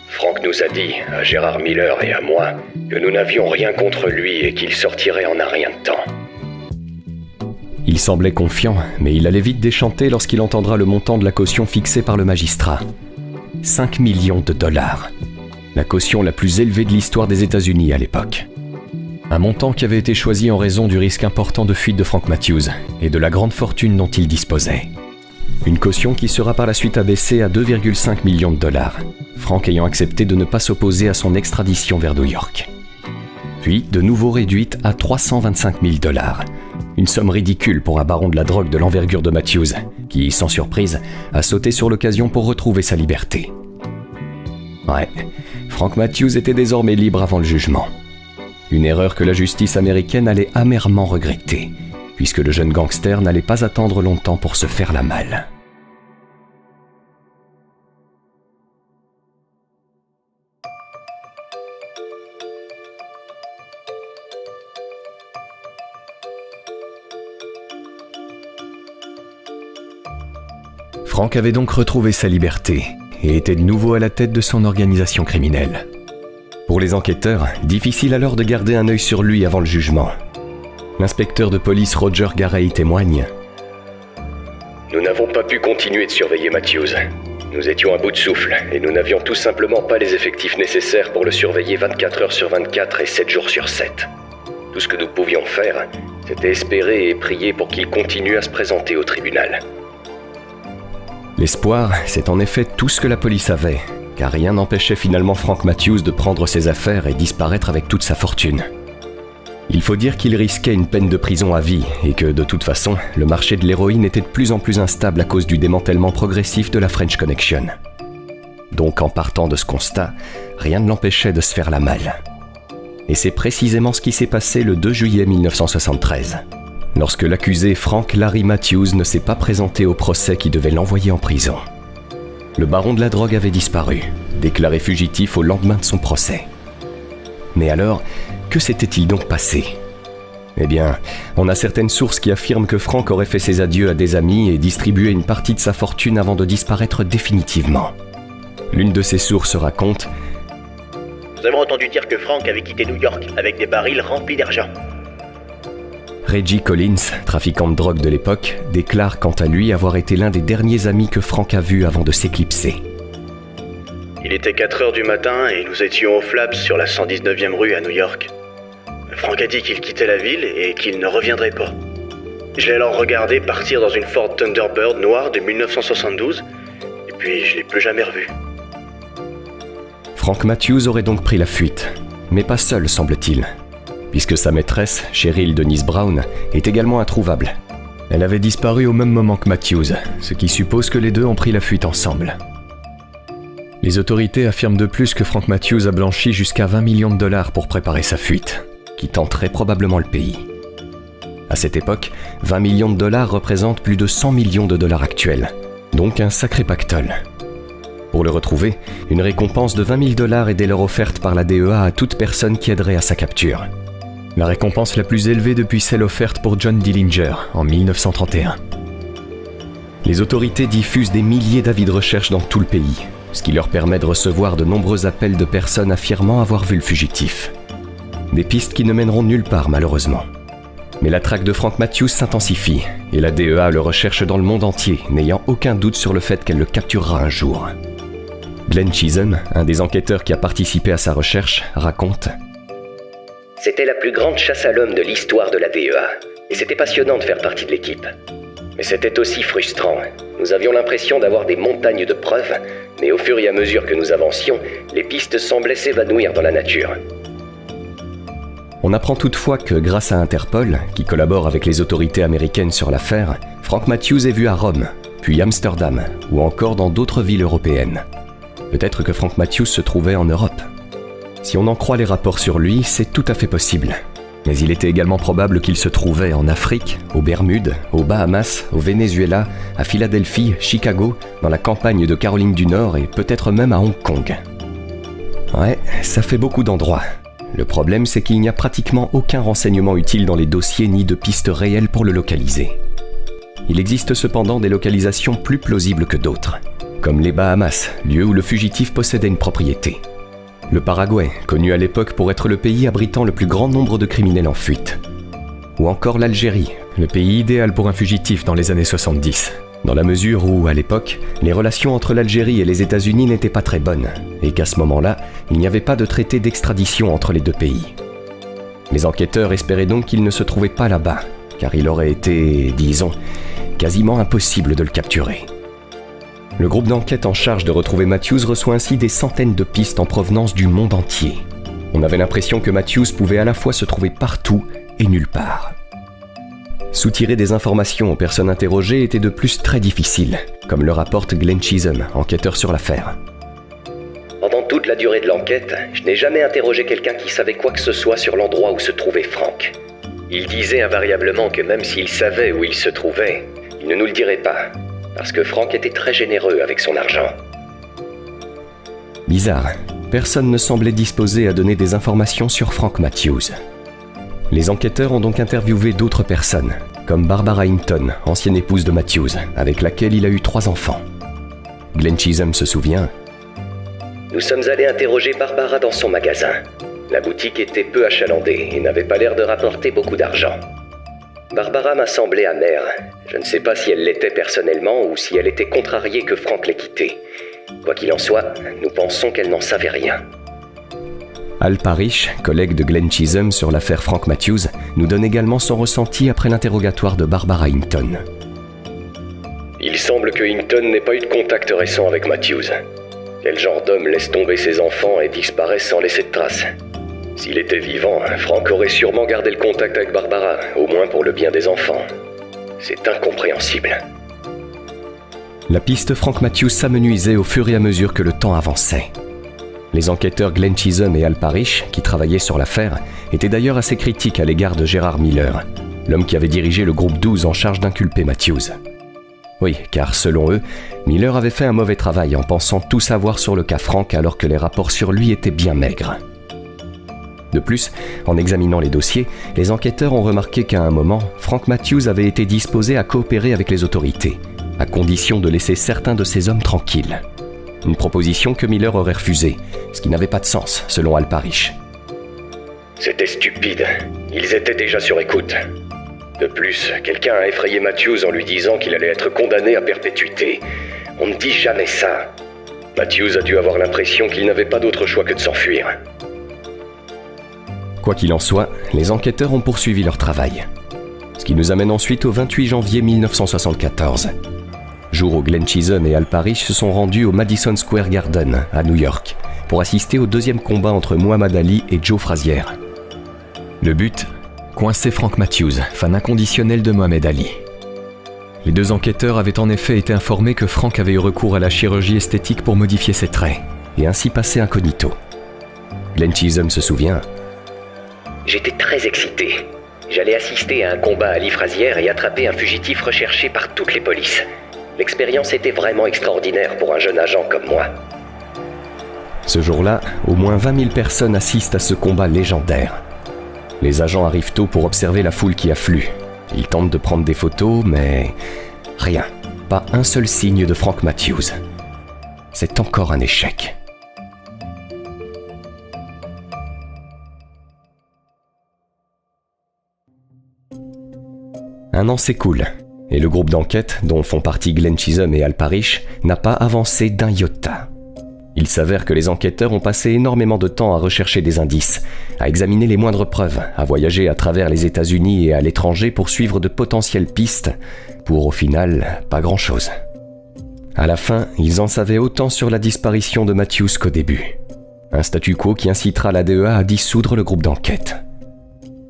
Frank nous a dit, à Gérard Miller et à moi, que nous n'avions rien contre lui et qu'il sortirait en un rien de temps. » Il semblait confiant, mais il allait vite déchanter lorsqu'il entendra le montant de la caution fixée par le magistrat. 5 millions de dollars. La caution la plus élevée de l'histoire des États-Unis à l'époque. Un montant qui avait été choisi en raison du risque important de fuite de Frank Matthews et de la grande fortune dont il disposait. Une caution qui sera par la suite abaissée à 2,5 millions de dollars, Frank ayant accepté de ne pas s'opposer à son extradition vers New York. Puis, de nouveau réduite à 325 000 dollars. Une somme ridicule pour un baron de la drogue de l'envergure de Matthews, qui, sans surprise, a sauté sur l'occasion pour retrouver sa liberté. Ouais, Frank Matthews était désormais libre avant le jugement. Une erreur que la justice américaine allait amèrement regretter, puisque le jeune gangster n'allait pas attendre longtemps pour se faire la malle. Frank avait donc retrouvé sa liberté et était de nouveau à la tête de son organisation criminelle. Pour les enquêteurs, difficile alors de garder un œil sur lui avant le jugement. L'inspecteur de police Roger Garay témoigne. Nous n'avons pas pu continuer de surveiller Matthews. Nous étions à bout de souffle et nous n'avions tout simplement pas les effectifs nécessaires pour le surveiller 24 heures sur 24 et 7 jours sur 7. Tout ce que nous pouvions faire, c'était espérer et prier pour qu'il continue à se présenter au tribunal. L'espoir, c'est en effet tout ce que la police avait, car rien n'empêchait finalement Frank Matthews de prendre ses affaires et disparaître avec toute sa fortune. Il faut dire qu'il risquait une peine de prison à vie et que, de toute façon, le marché de l'héroïne était de plus en plus instable à cause du démantèlement progressif de la French Connection. Donc, en partant de ce constat, rien ne l'empêchait de se faire la malle. Et c'est précisément ce qui s'est passé le 2 juillet 1973, lorsque l'accusé Frank Larry Matthews ne s'est pas présenté au procès qui devait l'envoyer en prison. Le baron de la drogue avait disparu, déclaré fugitif au lendemain de son procès. Mais alors, que s'était-il donc passé ? Eh bien, on a certaines sources qui affirment que Frank aurait fait ses adieux à des amis et distribué une partie de sa fortune avant de disparaître définitivement. L'une de ces sources raconte Nous avons entendu dire que Frank avait quitté New York avec des barils remplis d'argent. Reggie Collins, trafiquant de drogue de l'époque, déclare quant à lui avoir été l'un des derniers amis que Frank a vus avant de s'éclipser. Il était 4 heures du matin et nous étions au Flaps sur la 119e rue à New York. Frank a dit qu'il quittait la ville et qu'il ne reviendrait pas. Je l'ai alors regardé partir dans une Ford Thunderbird noire de 1972 et puis je l'ai plus jamais revu. Frank Matthews aurait donc pris la fuite, mais pas seul semble-t-il, puisque sa maîtresse, Cheryl Denise Brown, est également introuvable. Elle avait disparu au même moment que Matthews, ce qui suppose que les deux ont pris la fuite ensemble. Les autorités affirment de plus que Frank Matthews a blanchi jusqu'à 20 millions de dollars pour préparer sa fuite, quittant très probablement le pays. À cette époque, 20 millions de dollars représentent plus de 100 millions de dollars actuels, donc un sacré pactole. Pour le retrouver, une récompense de 20 000 dollars est dès lors offerte par la DEA à toute personne qui aiderait à sa capture. La récompense la plus élevée depuis celle offerte pour John Dillinger en 1931. Les autorités diffusent des milliers d'avis de recherche dans tout le pays, ce qui leur permet de recevoir de nombreux appels de personnes affirmant avoir vu le fugitif. Des pistes qui ne mèneront nulle part malheureusement. Mais la traque de Frank Matthews s'intensifie, et la DEA le recherche dans le monde entier, n'ayant aucun doute sur le fait qu'elle le capturera un jour. Glenn Chisholm, un des enquêteurs qui a participé à sa recherche, raconte « C'était la plus grande chasse à l'homme de l'histoire de la DEA, et c'était passionnant de faire partie de l'équipe. Mais c'était aussi frustrant. Nous avions l'impression d'avoir des montagnes de preuves, mais au fur et à mesure que nous avancions, les pistes semblaient s'évanouir dans la nature. » On apprend toutefois que grâce à Interpol, qui collabore avec les autorités américaines sur l'affaire, Frank Matthews est vu à Rome, puis Amsterdam, ou encore dans d'autres villes européennes. Peut-être que Frank Matthews se trouvait en Europe. Si on en croit les rapports sur lui, c'est tout à fait possible. Mais il était également probable qu'il se trouvait en Afrique, aux Bermudes, aux Bahamas, au Venezuela, à Philadelphie, Chicago, dans la campagne de Caroline du Nord et peut-être même à Hong Kong. Ouais, ça fait beaucoup d'endroits. Le problème, c'est qu'il n'y a pratiquement aucun renseignement utile dans les dossiers ni de pistes réelles pour le localiser. Il existe cependant des localisations plus plausibles que d'autres, comme les Bahamas, lieu où le fugitif possédait une propriété. Le Paraguay, connu à l'époque pour être le pays abritant le plus grand nombre de criminels en fuite. Ou encore l'Algérie, le pays idéal pour un fugitif dans les années 70, dans la mesure où, à l'époque, les relations entre l'Algérie et les États-Unis n'étaient pas très bonnes, et qu'à ce moment-là, il n'y avait pas de traité d'extradition entre les deux pays. Les enquêteurs espéraient donc qu'il ne se trouvait pas là-bas, car il aurait été, disons, quasiment impossible de le capturer. Le groupe d'enquête en charge de retrouver Matthews reçoit ainsi des centaines de pistes en provenance du monde entier. On avait l'impression que Matthews pouvait à la fois se trouver partout et nulle part. Soutirer des informations aux personnes interrogées était de plus très difficile, comme le rapporte Glenn Chisholm, enquêteur sur l'affaire. Pendant toute la durée de l'enquête, je n'ai jamais interrogé quelqu'un qui savait quoi que ce soit sur l'endroit où se trouvait Frank. Il disait invariablement que même s'il savait où il se trouvait, il ne nous le dirait pas, parce que Frank était très généreux avec son argent. Bizarre, personne ne semblait disposé à donner des informations sur Frank Matthews. Les enquêteurs ont donc interviewé d'autres personnes, comme Barbara Hinton, ancienne épouse de Matthews, avec laquelle il a eu 3 enfants. Glenn Chisholm se souvient. Nous sommes allés interroger Barbara dans son magasin. La boutique était peu achalandée et n'avait pas l'air de rapporter beaucoup d'argent. Barbara m'a semblé amère. Je ne sais pas si elle l'était personnellement ou si elle était contrariée que Frank l'ait quittée. Quoi qu'il en soit, nous pensons qu'elle n'en savait rien. Al Parrish, collègue de Glenn Chisholm sur l'affaire Frank Matthews, nous donne également son ressenti après l'interrogatoire de Barbara Hinton. Il semble que Hinton n'ait pas eu de contact récent avec Matthews. Quel genre d'homme laisse tomber ses enfants et disparaît sans laisser de traces? S'il était vivant, Frank aurait sûrement gardé le contact avec Barbara, au moins pour le bien des enfants. C'est incompréhensible. La piste Frank Matthews s'amenuisait au fur et à mesure que le temps avançait. Les enquêteurs Glenn Chisholm et Al Parrish, qui travaillaient sur l'affaire, étaient d'ailleurs assez critiques à l'égard de Gerard Miller, l'homme qui avait dirigé le groupe 12 en charge d'inculper Matthews. Oui, car selon eux, Miller avait fait un mauvais travail en pensant tout savoir sur le cas Frank alors que les rapports sur lui étaient bien maigres. De plus, en examinant les dossiers, les enquêteurs ont remarqué qu'à un moment, Frank Matthews avait été disposé à coopérer avec les autorités, à condition de laisser certains de ses hommes tranquilles. Une proposition que Miller aurait refusée, ce qui n'avait pas de sens, selon Al Parrish. C'était stupide. Ils étaient déjà sur écoute. De plus, quelqu'un a effrayé Matthews en lui disant qu'il allait être condamné à perpétuité. On ne dit jamais ça. Matthews a dû avoir l'impression qu'il n'avait pas d'autre choix que de s'enfuir. Quoi qu'il en soit, les enquêteurs ont poursuivi leur travail. Ce qui nous amène ensuite au 28 janvier 1974. Jour où Glenn Chisholm et Al Parrish se sont rendus au Madison Square Garden, à New York, pour assister au deuxième combat entre Muhammad Ali et Joe Frazier. Le but ? Coincer Frank Matthews, fan inconditionnel de Muhammad Ali. Les deux enquêteurs avaient en effet été informés que Frank avait eu recours à la chirurgie esthétique pour modifier ses traits, et ainsi passer incognito. Glenn Chisholm se souvient. J'étais très excité. J'allais assister à un combat à Ali Frazier et attraper un fugitif recherché par toutes les polices. L'expérience était vraiment extraordinaire pour un jeune agent comme moi. Ce jour-là, au moins 20 000 personnes assistent à ce combat légendaire. Les agents arrivent tôt pour observer la foule qui afflue. Ils tentent de prendre des photos, mais rien. Pas un seul signe de Frank Matthews. C'est encore un échec. Un an s'écoule, et le groupe d'enquête, dont font partie Glenn Chisholm et Al Parrish, n'a pas avancé d'un iota. Il s'avère que les enquêteurs ont passé énormément de temps à rechercher des indices, à examiner les moindres preuves, à voyager à travers les États-Unis et à l'étranger pour suivre de potentielles pistes, pour au final, pas grand-chose. À la fin, ils en savaient autant sur la disparition de Matthews qu'au début. Un statu quo qui incitera la DEA à dissoudre le groupe d'enquête.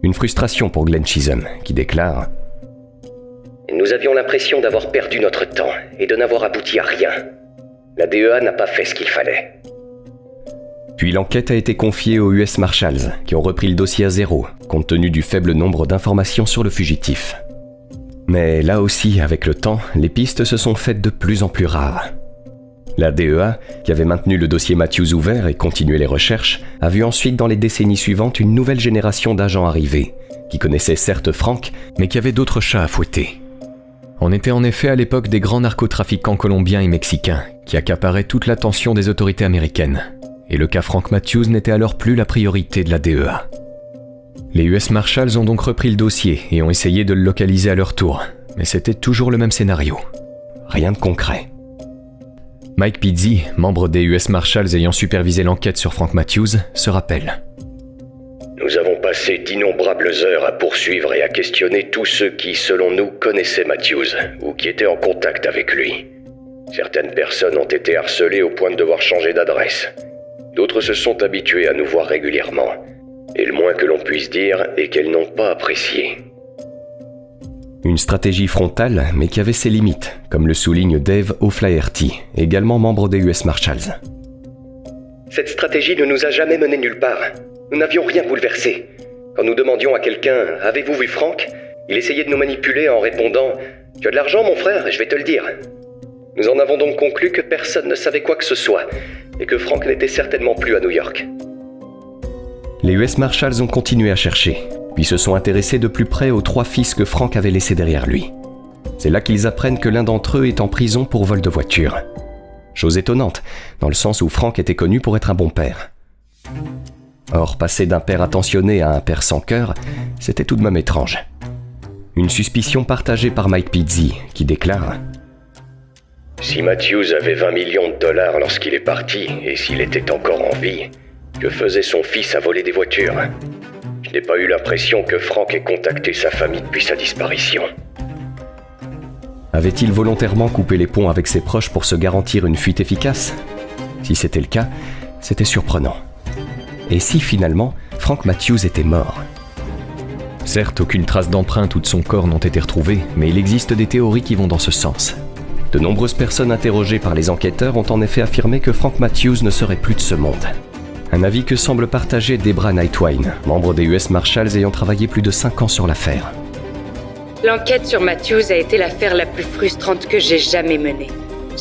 Une frustration pour Glenn Chisholm, qui déclare « Nous avions l'impression d'avoir perdu notre temps et de n'avoir abouti à rien. La DEA n'a pas fait ce qu'il fallait. » Puis l'enquête a été confiée aux US Marshals, qui ont repris le dossier à zéro, compte tenu du faible nombre d'informations sur le fugitif. Mais là aussi, avec le temps, les pistes se sont faites de plus en plus rares. La DEA, qui avait maintenu le dossier Matthews ouvert et continué les recherches, a vu ensuite dans les décennies suivantes une nouvelle génération d'agents arriver, qui connaissaient certes Frank, mais qui avaient d'autres chats à fouetter. On était en effet à l'époque des grands narcotrafiquants colombiens et mexicains, qui accaparaient toute l'attention des autorités américaines, et le cas Frank Matthews n'était alors plus la priorité de la DEA. Les US Marshals ont donc repris le dossier et ont essayé de le localiser à leur tour, mais c'était toujours le même scénario. Rien de concret. Mike Pizzi, membre des US Marshals ayant supervisé l'enquête sur Frank Matthews, se rappelle. Nous avons passé d'innombrables heures à poursuivre et à questionner tous ceux qui, selon nous, connaissaient Matthews ou qui étaient en contact avec lui. Certaines personnes ont été harcelées au point de devoir changer d'adresse. D'autres se sont habituées à nous voir régulièrement. Et le moins que l'on puisse dire est qu'elles n'ont pas apprécié. Une stratégie frontale, mais qui avait ses limites, comme le souligne Dave O'Flaherty, également membre des US Marshals. Cette stratégie ne nous a jamais menés nulle part. Nous n'avions rien bouleversé. Quand nous demandions à quelqu'un « Avez-vous vu Frank ?», il essayait de nous manipuler en répondant « Tu as de l'argent, mon frère, je vais te le dire ». Nous en avons donc conclu que personne ne savait quoi que ce soit, et que Frank n'était certainement plus à New York. Les US Marshals ont continué à chercher, puis se sont intéressés de plus près aux 3 fils que Frank avait laissés derrière lui. C'est là qu'ils apprennent que l'un d'entre eux est en prison pour vol de voiture. Chose étonnante, dans le sens où Frank était connu pour être un bon père. Or, passer d'un père attentionné à un père sans cœur, c'était tout de même étrange. Une suspicion partagée par Mike Pizzi, qui déclare « Si Matthews avait 20 millions de dollars lorsqu'il est parti, et s'il était encore en vie, que faisait son fils à voler des voitures ? Je n'ai pas eu l'impression que Frank ait contacté sa famille depuis sa disparition. » Avait-il volontairement coupé les ponts avec ses proches pour se garantir une fuite efficace ? Si c'était le cas, c'était surprenant. Et si finalement, Frank Matthews était mort ? Certes, aucune trace d'empreinte ou de son corps n'ont été retrouvées, mais il existe des théories qui vont dans ce sens. De nombreuses personnes interrogées par les enquêteurs ont en effet affirmé que Frank Matthews ne serait plus de ce monde. Un avis que semble partager Debra Nightwine, membre des US Marshals ayant travaillé plus de 5 ans sur l'affaire. L'enquête sur Matthews a été l'affaire la plus frustrante que j'ai jamais menée.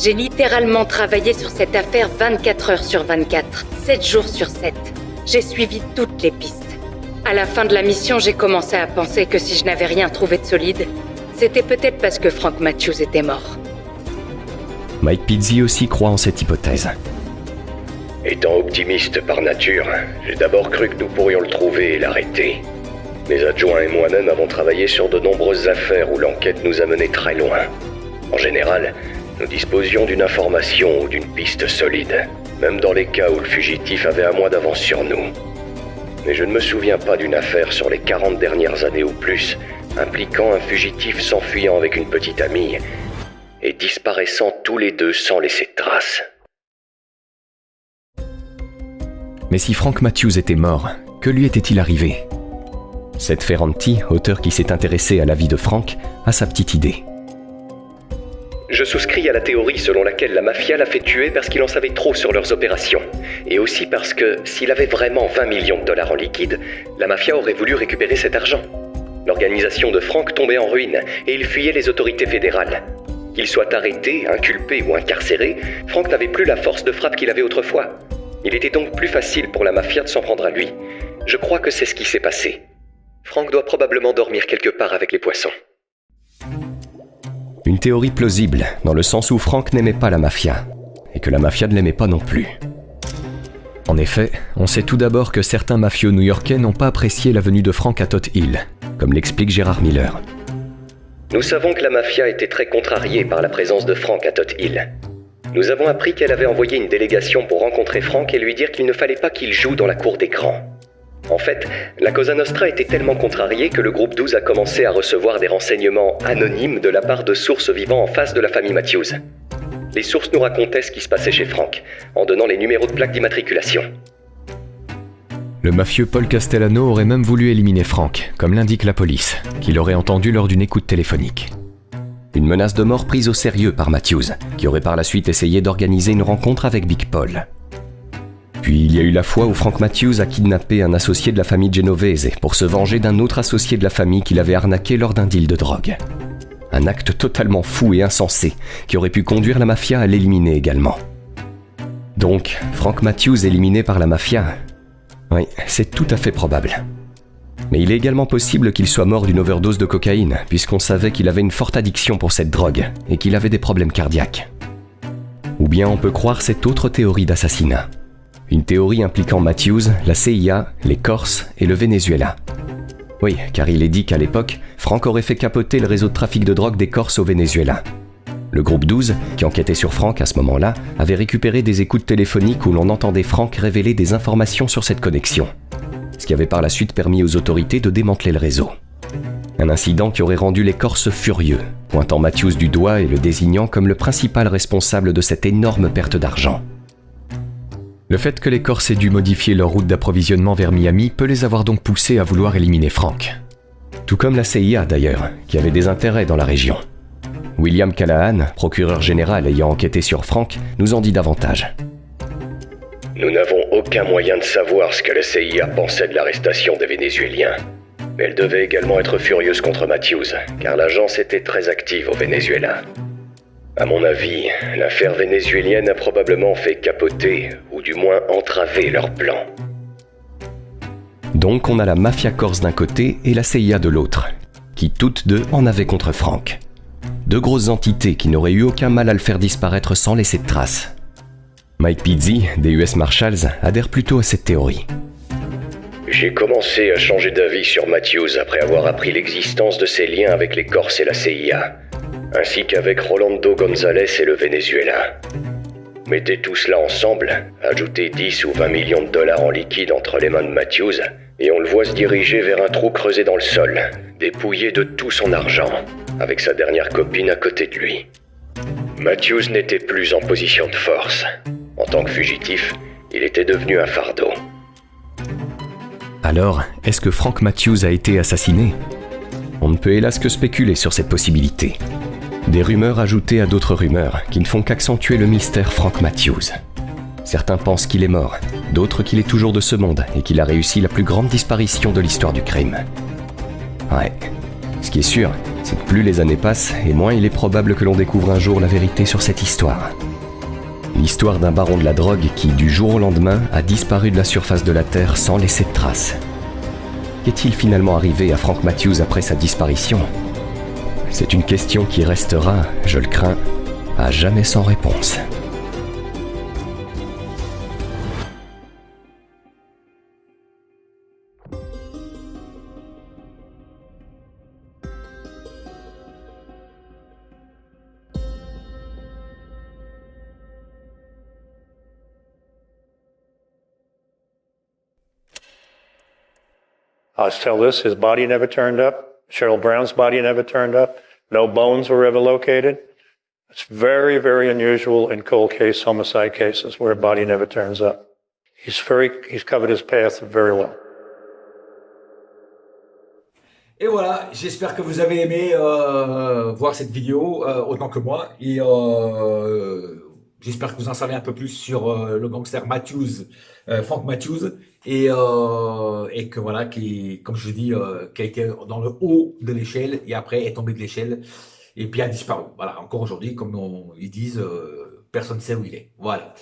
J'ai littéralement travaillé sur cette affaire 24 heures sur 24, 7 jours sur 7. J'ai suivi toutes les pistes. À la fin de la mission, j'ai commencé à penser que si je n'avais rien trouvé de solide, c'était peut-être parce que Frank Matthews était mort. Mike Pizzi aussi croit en cette hypothèse. Étant optimiste par nature, j'ai d'abord cru que nous pourrions le trouver et l'arrêter. Mes adjoints et moi-même avons travaillé sur de nombreuses affaires où l'enquête nous a menés très loin. En général, nous disposions d'une information ou d'une piste solide, même dans les cas où le fugitif avait un mois d'avance sur nous. Mais je ne me souviens pas d'une affaire sur les 40 dernières années ou plus, impliquant un fugitif s'enfuyant avec une petite amie et disparaissant tous les deux sans laisser de traces. Mais si Frank Matthews était mort, que lui était-il arrivé ? Seth Ferranti, auteur qui s'est intéressé à la vie de Frank, a sa petite idée. Je souscris à la théorie selon laquelle la mafia l'a fait tuer parce qu'il en savait trop sur leurs opérations. Et aussi parce que, s'il avait vraiment 20 millions de dollars en liquide, la mafia aurait voulu récupérer cet argent. L'organisation de Frank tombait en ruine et il fuyait les autorités fédérales. Qu'il soit arrêté, inculpé ou incarcéré, Frank n'avait plus la force de frappe qu'il avait autrefois. Il était donc plus facile pour la mafia de s'en prendre à lui. Je crois que c'est ce qui s'est passé. Frank doit probablement dormir quelque part avec les poissons. Une théorie plausible, dans le sens où Frank n'aimait pas la mafia, et que la mafia ne l'aimait pas non plus. En effet, on sait tout d'abord que certains mafieux new-yorkais n'ont pas apprécié la venue de Frank à Todt Hill, comme l'explique Gérard Miller. Nous savons que la mafia était très contrariée par la présence de Frank à Todt Hill. Nous avons appris qu'elle avait envoyé une délégation pour rencontrer Frank et lui dire qu'il ne fallait pas qu'il joue dans la cour des grands. En fait, la Cosa Nostra était tellement contrariée que le groupe 12 a commencé à recevoir des renseignements anonymes de la part de sources vivant en face de la famille Matthews. Les sources nous racontaient ce qui se passait chez Frank, en donnant les numéros de plaque d'immatriculation. Le mafieux Paul Castellano aurait même voulu éliminer Frank, comme l'indique la police, qu'il aurait entendu lors d'une écoute téléphonique. Une menace de mort prise au sérieux par Matthews, qui aurait par la suite essayé d'organiser une rencontre avec Big Paul. Puis il y a eu la fois où Frank Matthews a kidnappé un associé de la famille Genovese pour se venger d'un autre associé de la famille qu'il avait arnaqué lors d'un deal de drogue. Un acte totalement fou et insensé, qui aurait pu conduire la mafia à l'éliminer également. Donc, Frank Matthews éliminé par la mafia? Oui, c'est tout à fait probable. Mais il est également possible qu'il soit mort d'une overdose de cocaïne, puisqu'on savait qu'il avait une forte addiction pour cette drogue, et qu'il avait des problèmes cardiaques. Ou bien on peut croire cette autre théorie d'assassinat. Une théorie impliquant Matthews, la CIA, les Corses et le Venezuela. Oui, car il est dit qu'à l'époque, Frank aurait fait capoter le réseau de trafic de drogue des Corses au Venezuela. Le groupe 12, qui enquêtait sur Frank à ce moment-là, avait récupéré des écoutes téléphoniques où l'on entendait Frank révéler des informations sur cette connexion. Ce qui avait par la suite permis aux autorités de démanteler le réseau. Un incident qui aurait rendu les Corses furieux, pointant Matthews du doigt et le désignant comme le principal responsable de cette énorme perte d'argent. Le fait que les Corses aient dû modifier leur route d'approvisionnement vers Miami peut les avoir donc poussés à vouloir éliminer Frank. Tout comme la CIA d'ailleurs, qui avait des intérêts dans la région. William Callahan, procureur général ayant enquêté sur Frank, nous en dit davantage. Nous n'avons aucun moyen de savoir ce que la CIA pensait de l'arrestation des Vénézuéliens. Mais elle devait également être furieuse contre Matthews, car l'agence était très active au Venezuela. À mon avis, l'affaire vénézuélienne a probablement fait capoter, ou du moins entraver leur plan. Donc on a la mafia corse d'un côté et la CIA de l'autre, qui toutes deux en avaient contre Frank. Deux grosses entités qui n'auraient eu aucun mal à le faire disparaître sans laisser de traces. Mike Pizzi, des US Marshals, adhère plutôt à cette théorie. J'ai commencé à changer d'avis sur Matthews après avoir appris l'existence de ses liens avec les Corses et la CIA, ainsi qu'avec Rolando González et le Venezuela. Mettez tout cela ensemble, ajoutez 10 ou 20 millions de dollars en liquide entre les mains de Matthews, et on le voit se diriger vers un trou creusé dans le sol, dépouillé de tout son argent, avec sa dernière copine à côté de lui. Matthews n'était plus en position de force. En tant que fugitif, il était devenu un fardeau. Alors, est-ce que Frank Matthews a été assassiné? On ne peut hélas que spéculer sur cette possibilité. Des rumeurs ajoutées à d'autres rumeurs qui ne font qu'accentuer le mystère Frank Matthews. Certains pensent qu'il est mort, d'autres qu'il est toujours de ce monde et qu'il a réussi la plus grande disparition de l'histoire du crime. Ouais, ce qui est sûr, c'est que plus les années passent et moins il est probable que l'on découvre un jour la vérité sur cette histoire. L'histoire d'un baron de la drogue qui, du jour au lendemain, a disparu de la surface de la Terre sans laisser de traces. Qu'est-il finalement arrivé à Frank Matthews après sa disparition? C'est une question qui restera, je le crains, à jamais sans réponse. I'll tell this, his body never turned up. Cheryl Brown's body never turned up. No bones were ever located. It's very, very unusual in cold case homicide cases where a body never turns up. He's covered his path very well. Et voilà, j'espère que vous avez aimé voir cette vidéo autant que moi. Et j'espère que vous en savez un peu plus sur le gangster Matthews, Frank Matthews, et que voilà, qui, comme je dis, qui a été dans le haut de l'échelle et après est tombé de l'échelle et puis a disparu. Voilà, encore aujourd'hui, comme ils disent, personne ne sait où il est. Voilà.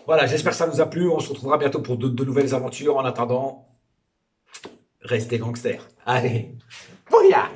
Voilà, j'espère que ça vous a plu. On se retrouvera bientôt pour de nouvelles aventures. En attendant, restez gangsters. Allez, bouya!